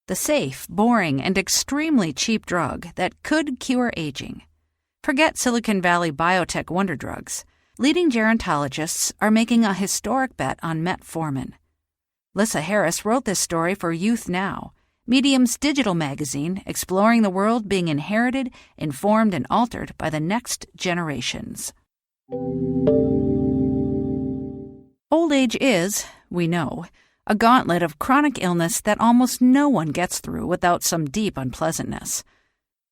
the safe, boring, and extremely cheap drug that could cure aging. Forget Silicon Valley biotech wonder drugs. Leading gerontologists are making a historic bet on metformin. Lissa Harris wrote this story for Youth Now, Medium's digital magazine exploring the world being inherited, informed, and altered by the next generations. Old age is, we know, a gauntlet of chronic illness that almost no one gets through without some deep unpleasantness.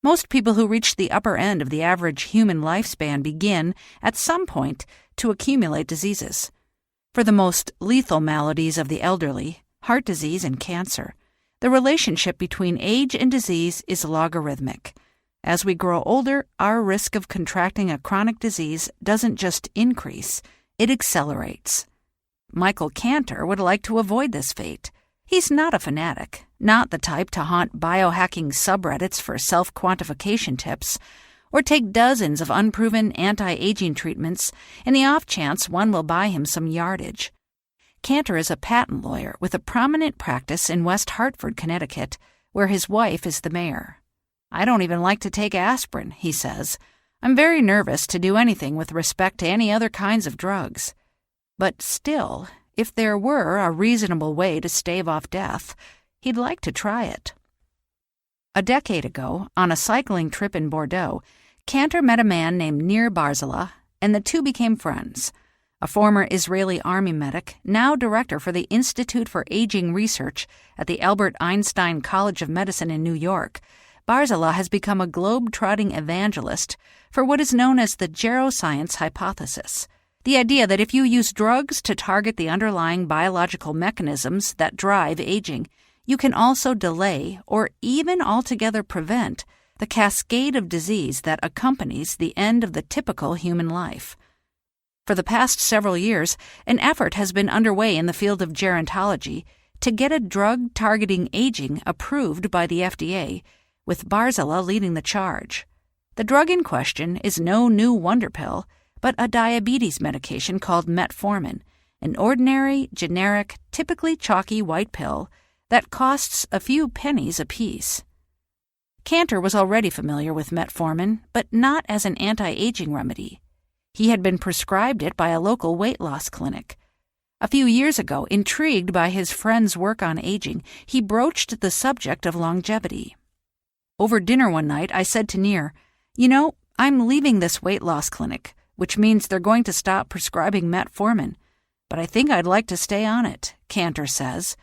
Most people who reach the upper end of the average human lifespan begin, at some point, to accumulate diseases. For the most lethal maladies of the elderly, heart disease and cancer, the relationship between age and disease is logarithmic. As we grow older, our risk of contracting a chronic disease doesn't just increase, it accelerates. Michael Cantor would like to avoid this fate. He's not a fanatic, not the type to haunt biohacking subreddits for self-quantification tips, or take dozens of unproven anti-aging treatments in the off chance one will buy him some yardage. Cantor is a patent lawyer with a prominent practice in West Hartford, Connecticut, where his wife is the mayor. "I don't even like to take aspirin," he says. "I'm very nervous to do anything with respect to any other kinds of drugs." But still, if there were a reasonable way to stave off death, he'd like to try it. A decade ago, on a cycling trip in Bordeaux, Cantor met a man named Nir Barzilai, and the two became friends. A former Israeli army medic, now director for the Institute for Aging Research at the Albert Einstein College of Medicine in New York, Barzilai has become a globe-trotting evangelist for what is known as the geroscience hypothesis, the idea that if you use drugs to target the underlying biological mechanisms that drive aging, you can also delay or even altogether prevent the cascade of disease that accompanies the end of the typical human life. For the past several years, an effort has been underway in the field of gerontology to get a drug targeting aging approved by the FDA, with Barzilai leading the charge. The drug in question is no new wonder pill, but a diabetes medication called metformin, an ordinary, generic, typically chalky white pill that costs a few pennies apiece. Cantor was already familiar with metformin, but not as an anti-aging remedy. He had been prescribed it by a local weight loss clinic. A few years ago, intrigued by his friend's work on aging, he broached the subject of longevity. Over dinner one night, I said to Nir, "You know, I'm leaving this weight loss clinic, which means they're going to stop prescribing metformin, but I think I'd like to stay on it," Cantor says.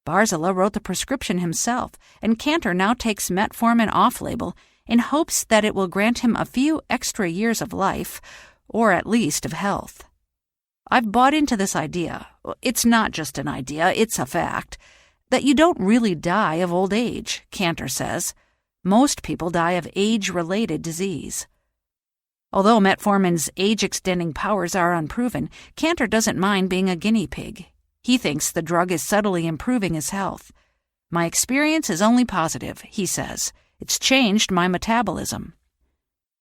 Barzilai wrote the prescription himself, and Cantor now takes metformin off-label in hopes that it will grant him a few extra years of life, or at least of health. "I've bought into this idea. It's not just an idea, it's a fact, that you don't really die of old age," Cantor says. "Most people die of age-related disease." Although metformin's age-extending powers are unproven, Cantor doesn't mind being a guinea pig. He thinks the drug is subtly improving his health. "My experience is only positive," he says. "It's changed my metabolism."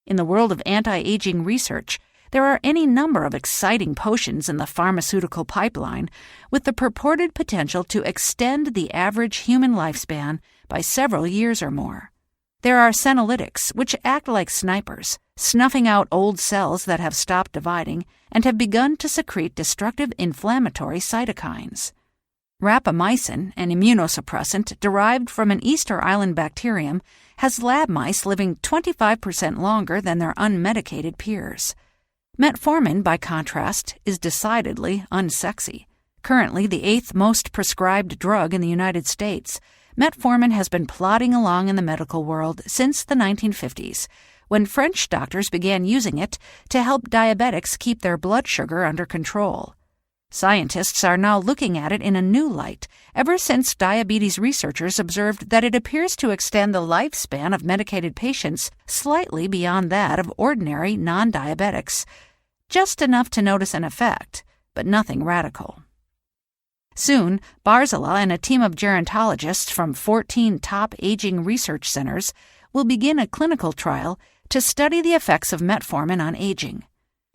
In the world of anti-aging research, there are any number of exciting potions in the pharmaceutical pipeline with the purported potential to extend the average human lifespan by several years or more. There are senolytics, which act like snipers, snuffing out old cells that have stopped dividing and have begun to secrete destructive inflammatory cytokines. Rapamycin, an immunosuppressant derived from an Easter Island bacterium, has lab mice living 25% longer than their unmedicated peers. Metformin, by contrast, is decidedly unsexy. Currently the 8th most prescribed drug in the United States, metformin has been plodding along in the medical world since the 1950s, when French doctors began using it to help diabetics keep their blood sugar under control. Scientists are now looking at it in a new light, ever since diabetes researchers observed that it appears to extend the lifespan of medicated patients slightly beyond that of ordinary non-diabetics, just enough to notice an effect, but nothing radical. Soon, Barzilai and a team of gerontologists from 14 top aging research centers will begin a clinical trial to study the effects of metformin on aging.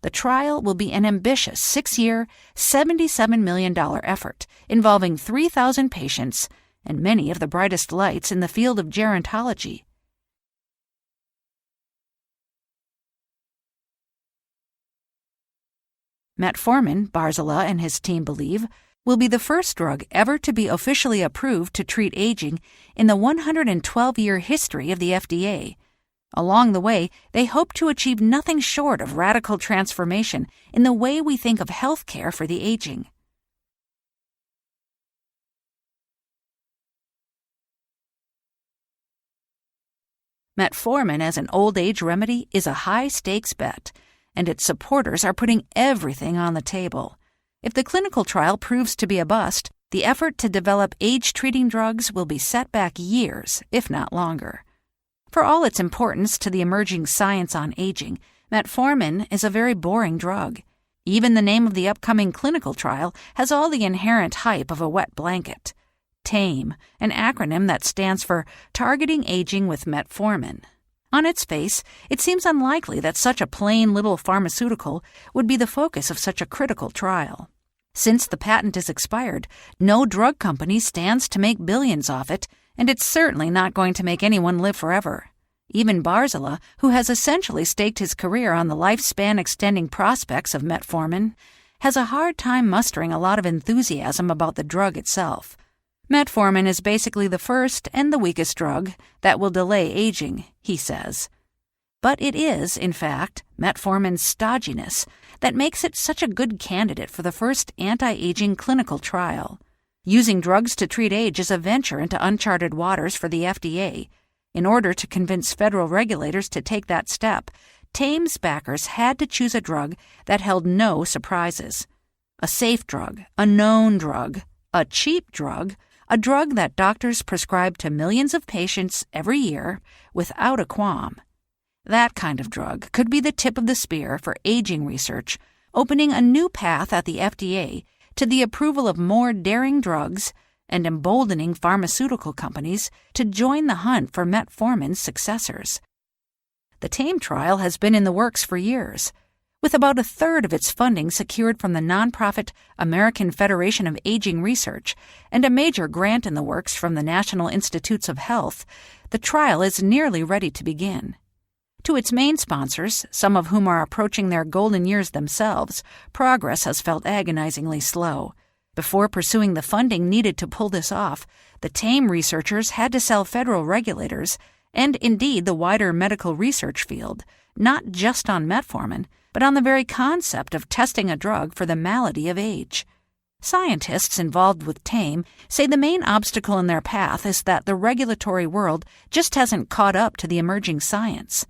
The trial will be an ambitious 6-year, $77 million effort involving 3,000 patients and many of the brightest lights in the field of gerontology. Metformin, Barzilai and his team believe, will be the first drug ever to be officially approved to treat aging in the 112-year history of the FDA. Along the way, they hope to achieve nothing short of radical transformation in the way we think of health care for the aging. Metformin as an old age remedy is a high-stakes bet, and its supporters are putting everything on the table. If the clinical trial proves to be a bust, the effort to develop age-treating drugs will be set back years, if not longer. For all its importance to the emerging science on aging, metformin is a very boring drug. Even the name of the upcoming clinical trial has all the inherent hype of a wet blanket. TAME, an acronym that stands for Targeting Aging with Metformin. On its face, it seems unlikely that such a plain little pharmaceutical would be the focus of such a critical trial. Since the patent is expired, no drug company stands to make billions off it, and it's certainly not going to make anyone live forever. Even Barzilai, who has essentially staked his career on the lifespan-extending prospects of metformin, has a hard time mustering a lot of enthusiasm about the drug itself. Metformin is basically the first and the weakest drug that will delay aging, he says. But it is, in fact, metformin's stodginess that makes it such a good candidate for the first anti-aging clinical trial. Using drugs to treat age is a venture into uncharted waters for the FDA. In order to convince federal regulators to take that step, TAME's backers had to choose a drug that held no surprises. A safe drug, a known drug, a cheap drug, a drug that doctors prescribe to millions of patients every year without a qualm. That kind of drug could be the tip of the spear for aging research, opening a new path at the FDA to the approval of more daring drugs and emboldening pharmaceutical companies to join the hunt for metformin's successors. The TAME trial has been in the works for years. With about a third of its funding secured from the nonprofit American Federation of Aging Research and a major grant in the works from the National Institutes of Health, the trial is nearly ready to begin. To its main sponsors, some of whom are approaching their golden years themselves, progress has felt agonizingly slow. Before pursuing the funding needed to pull this off, the TAME researchers had to sell federal regulators, and indeed the wider medical research field, not just on metformin, but on the very concept of testing a drug for the malady of age. Scientists involved with TAME say the main obstacle in their path is that the regulatory world just hasn't caught up to the emerging science.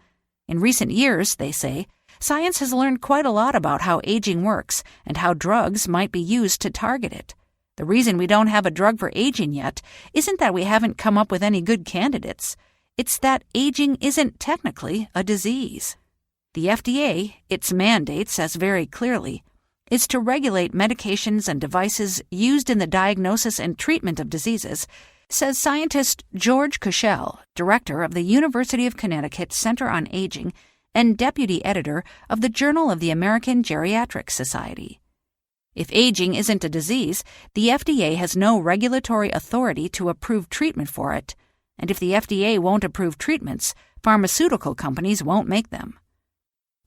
In recent years, they say, science has learned quite a lot about how aging works and how drugs might be used to target it. The reason we don't have a drug for aging yet isn't that we haven't come up with any good candidates. It's that aging isn't technically a disease. The FDA, its mandate says very clearly, is to regulate medications and devices used in the diagnosis and treatment of diseases, says scientist George Kushel, director of the University of Connecticut Center on Aging and deputy editor of the Journal of the American Geriatric Society. If aging isn't a disease, the FDA has no regulatory authority to approve treatment for it, and if the FDA won't approve treatments, pharmaceutical companies won't make them.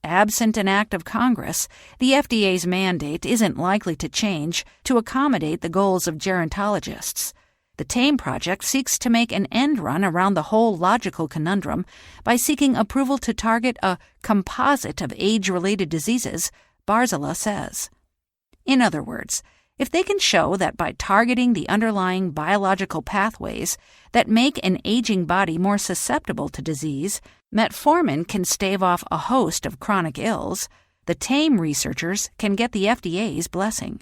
Absent an act of Congress, the FDA's mandate isn't likely to change to accommodate the goals of gerontologists. The TAME project seeks to make an end run around the whole logical conundrum by seeking approval to target a composite of age-related diseases, Barzilai says. In other words, if they can show that by targeting the underlying biological pathways that make an aging body more susceptible to disease, metformin can stave off a host of chronic ills, the TAME researchers can get the FDA's blessing.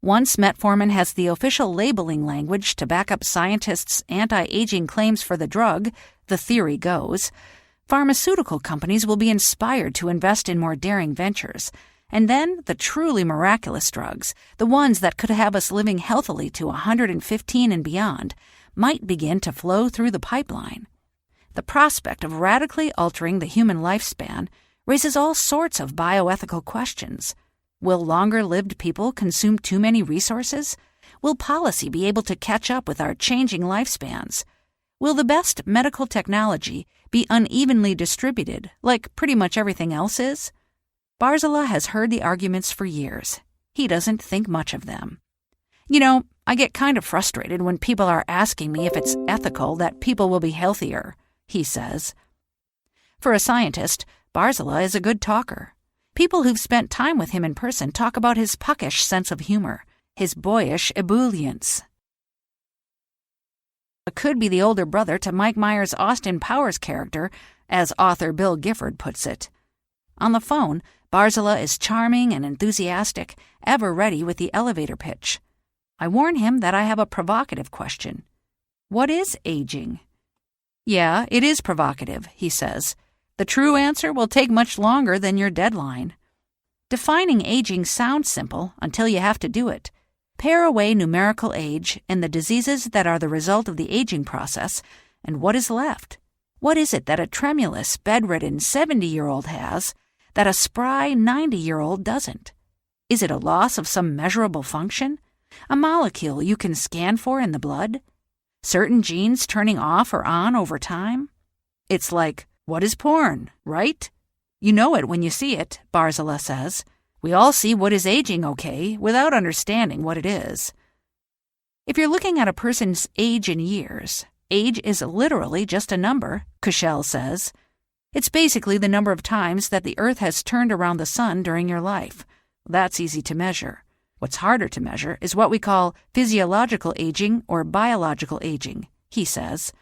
Once metformin has the official labeling language to back up scientists' anti-aging claims for the drug, the theory goes, pharmaceutical companies will be inspired to invest in more daring ventures, and then the truly miraculous drugs, the ones that could have us living healthily to 115 and beyond, might begin to flow through the pipeline. The prospect of radically altering the human lifespan raises all sorts of bioethical questions. Will longer-lived people consume too many resources? Will policy be able to catch up with our changing lifespans? Will the best medical technology be unevenly distributed, like pretty much everything else is? Barzilai has heard the arguments for years. He doesn't think much of them. You know, I get kind of frustrated when people are asking me if it's ethical that people will be healthier, he says. For a scientist, Barzilai is a good talker. People who've spent time with him in person talk about his puckish sense of humor, his boyish ebullience. It could be the older brother to Mike Myers' Austin Powers character, as author Bill Gifford puts it. On the phone, Barzilai is charming and enthusiastic, ever ready with the elevator pitch. I warn him that I have a provocative question. What is aging? Yeah, it is provocative, he says. The true answer will take much longer than your deadline. Defining aging sounds simple until you have to do it. Pare away numerical age and the diseases that are the result of the aging process, and what is left? What is it that a tremulous, bedridden 70-year-old has that a spry 90-year-old doesn't? Is it a loss of some measurable function? A molecule you can scan for in the blood? Certain genes turning off or on over time? It's like, what is porn, right? You know it when you see it, Barzilai says. We all see what is aging okay without understanding what it is. If you're looking at a person's age in years, age is literally just a number, Kushel says. It's basically the number of times that the Earth has turned around the sun during your life. That's easy to measure. What's harder to measure is what we call physiological aging or biological aging, he says.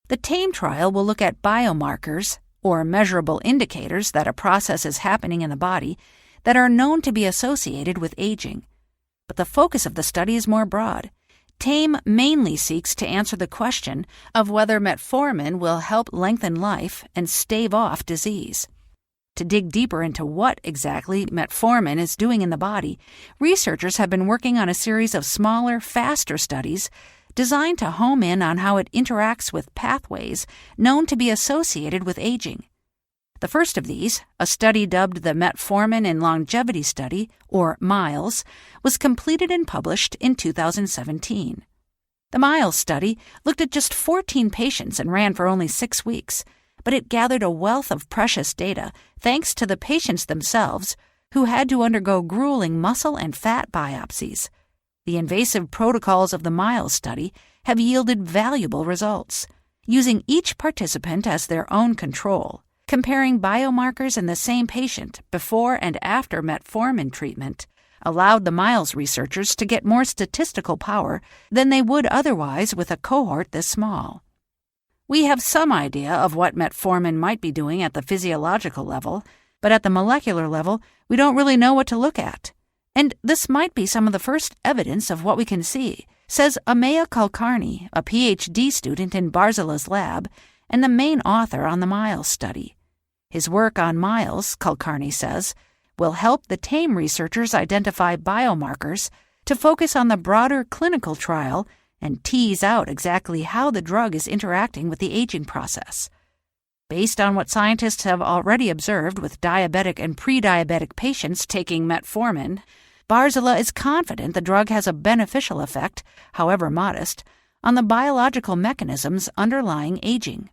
The TAME trial will look at biomarkers, or measurable indicators that a process is happening in the body, that are known to be associated with aging. But the focus of the study is more broad. TAME mainly seeks to answer the question of whether metformin will help lengthen life and stave off disease. To dig deeper into what exactly metformin is doing in the body, researchers have been working on a series of smaller, faster studies designed to home in on how it interacts with pathways known to be associated with aging. The first of these, a study dubbed the Metformin and Longevity Study, or MILES, was completed and published in 2017. The MILES study looked at just 14 patients and ran for only 6 weeks, but it gathered a wealth of precious data thanks to the patients themselves, who had to undergo grueling muscle and fat biopsies. The invasive protocols of the MILES study have yielded valuable results, using each participant as their own control. Comparing biomarkers in the same patient before and after metformin treatment allowed the MILES researchers to get more statistical power than they would otherwise with a cohort this small. We have some idea of what metformin might be doing at the physiological level, but at the molecular level, we don't really know what to look at. And this might be some of the first evidence of what we can see, says Amaya Kulkarni, a PhD student in Barzilai's lab and the main author on the MILES study. His work on MILES, Kulkarni says, will help the TAME researchers identify biomarkers to focus on the broader clinical trial and tease out exactly how the drug is interacting with the aging process. Based on what scientists have already observed with diabetic and pre-diabetic patients taking metformin, Barzilai is confident the drug has a beneficial effect, however modest, on the biological mechanisms underlying aging.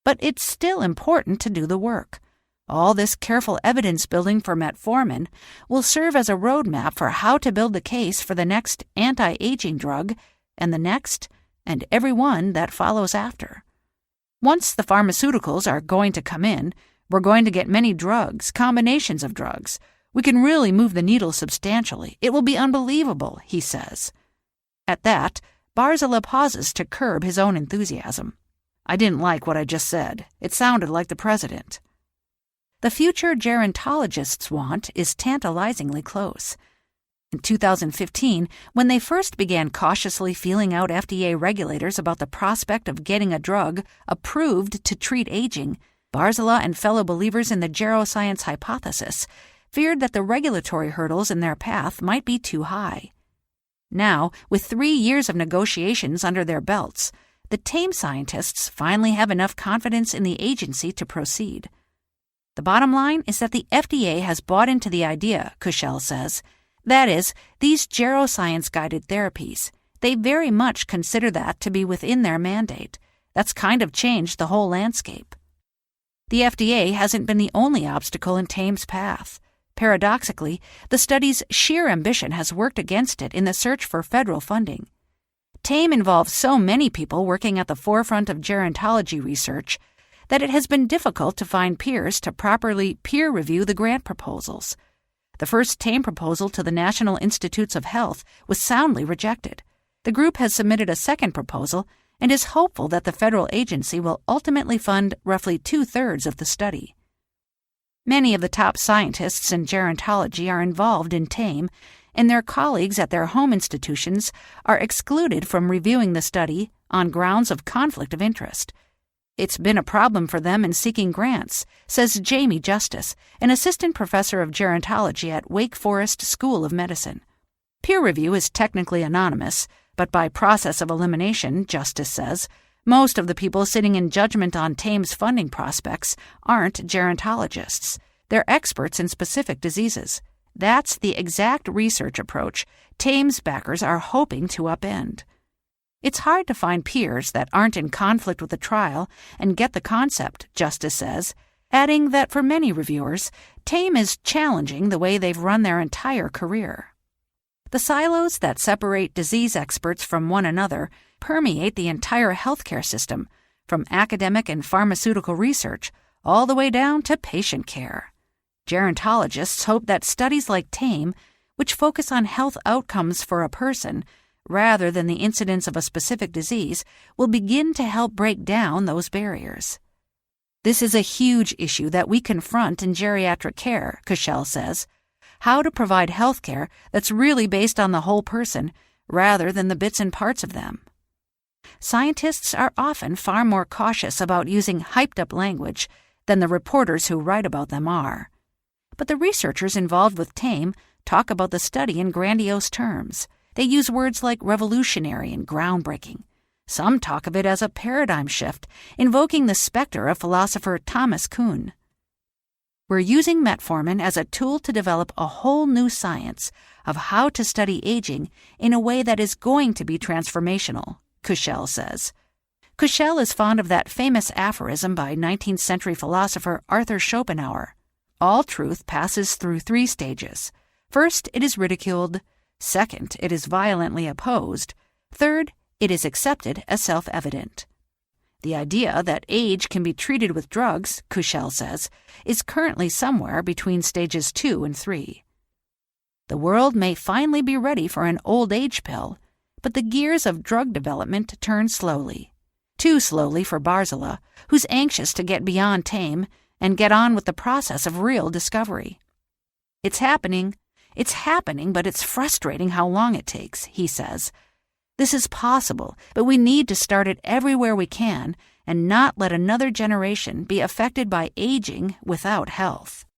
But it's still important to do the work. All this careful evidence building for metformin will serve as a roadmap for how to build the case for the next anti-aging drug and the next and every one that follows after. Once the pharmaceuticals are going to come in, we're going to get many drugs, combinations of drugs. We can really move the needle substantially. It will be unbelievable, he says. At that, Barzilai pauses to curb his own enthusiasm. I didn't like what I just said. It sounded like the president. The future gerontologists want is tantalizingly close. In 2015, when they first began cautiously feeling out FDA regulators about the prospect of getting a drug approved to treat aging, Barzilai and fellow believers in the geroscience hypothesis feared that the regulatory hurdles in their path might be too high. Now, with 3 years of negotiations under their belts, the TAME scientists finally have enough confidence in the agency to proceed. The bottom line is that the FDA has bought into the idea, Kushel says, That is, these geroscience-guided therapies, they very much consider that to be within their mandate. That's kind of changed the whole landscape. The FDA hasn't been the only obstacle in TAME's path. Paradoxically, the study's sheer ambition has worked against it in the search for federal funding. TAME involves so many people working at the forefront of gerontology research that it has been difficult to find peers to properly peer review the grant proposals. The first TAME proposal to the National Institutes of Health was soundly rejected. The group has submitted a second proposal and is hopeful that the federal agency will ultimately fund roughly 2/3 of the study. Many of the top scientists in gerontology are involved in TAME, and their colleagues at their home institutions are excluded from reviewing the study on grounds of conflict of interest. It's been a problem for them in seeking grants, says Jamie Justice, an assistant professor of gerontology at Wake Forest School of Medicine. Peer review is technically anonymous, but by process of elimination, Justice says, most of the people sitting in judgment on TAME's funding prospects aren't gerontologists. They're experts in specific diseases. That's the exact research approach TAME's backers are hoping to upend. It's hard to find peers that aren't in conflict with the trial and get the concept, Justice says, adding that for many reviewers, TAME is challenging the way they've run their entire career. The silos that separate disease experts from one another permeate the entire healthcare system, from academic and pharmaceutical research all the way down to patient care. Gerontologists hope that studies like TAME, which focus on health outcomes for a person rather than the incidence of a specific disease, will begin to help break down those barriers. This is a huge issue that we confront in geriatric care, Kushel says. How to provide health care that's really based on the whole person rather than the bits and parts of them. Scientists are often far more cautious about using hyped-up language than the reporters who write about them are. But the researchers involved with TAME talk about the study in grandiose terms. They use words like revolutionary and groundbreaking. Some talk of it as a paradigm shift, invoking the specter of philosopher Thomas Kuhn. We're using metformin as a tool to develop a whole new science of how to study aging in a way that is going to be transformational, Kushel says. Kushel is fond of that famous aphorism by 19th century philosopher Arthur Schopenhauer. All truth passes through 3 stages. First, it is ridiculed. Second, it is violently opposed. Third, it is accepted as self-evident. The idea that age can be treated with drugs, Kushel says, is currently somewhere between stages 2 and 3. The world may finally be ready for an old age pill, but the gears of drug development turn slowly. Too slowly for Barzila, who's anxious to get beyond TAME and get on with the process of real discovery. It's happening, but it's frustrating how long it takes, he says. This is possible, but we need to start it everywhere we can and not let another generation be affected by aging without health.